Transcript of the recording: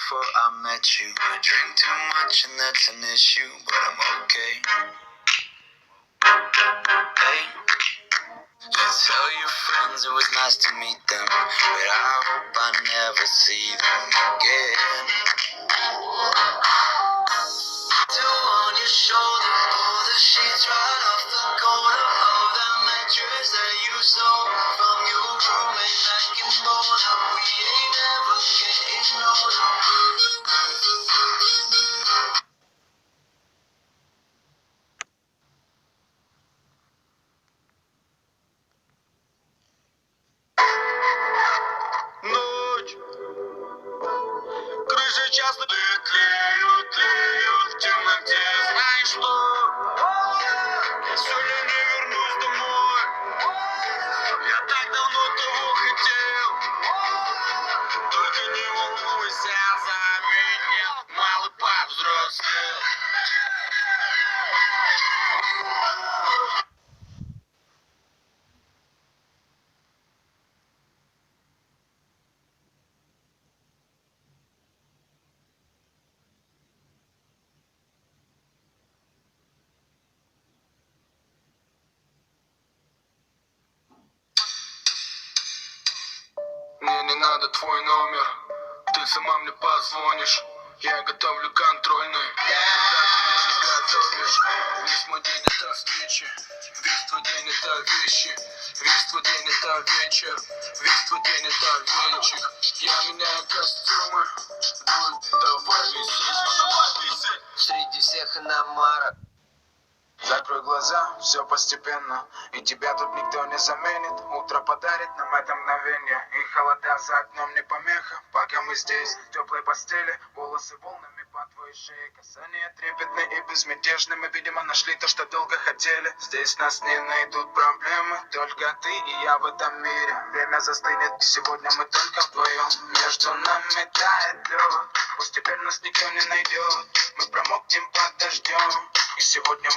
before I met you. I drink too much and that's an issue, but I'm okay. Hey, just tell your friends it was nice to meet them, but I hope I never see them again. Tattoo on your shoulder, pull the sheets right off the corner of that mattress that you stole from your roommate back in Boulder. We ain't ever getting older. Ночь, крыши часто тлеют в темноте. Знаешь что? Я сегодня не вернусь домой. Я так давно того хотел. Только не волнуйся за меня, малый повзрослел. Мне не надо твой номер, ты сама мне позвонишь. Я готовлю контрольный, когда ты мне не готовишь. Весь мой день это встречи, весь твой день это вещи, весь твой день это вечер, весь твой день это венчик. Я меняю костюмы, давай висеть. Среди всех иномарок. Закрой глаза, все постепенно, и тебя тут никто не заменит. Утро подарит нам это мгновение, и холода за окном не помеха. Пока мы здесь, в теплой постели, волосы волнами по твоей шее, касания трепетные и безмятежные. Мы, видимо, нашли то, что долго хотели. Здесь нас не найдут проблемы, только ты и я в этом мире. Время застынет, и сегодня мы только вдвоем. Между нами тает лед, пусть теперь нас никто не найдет. Мы промокнем под дождем, и сегодня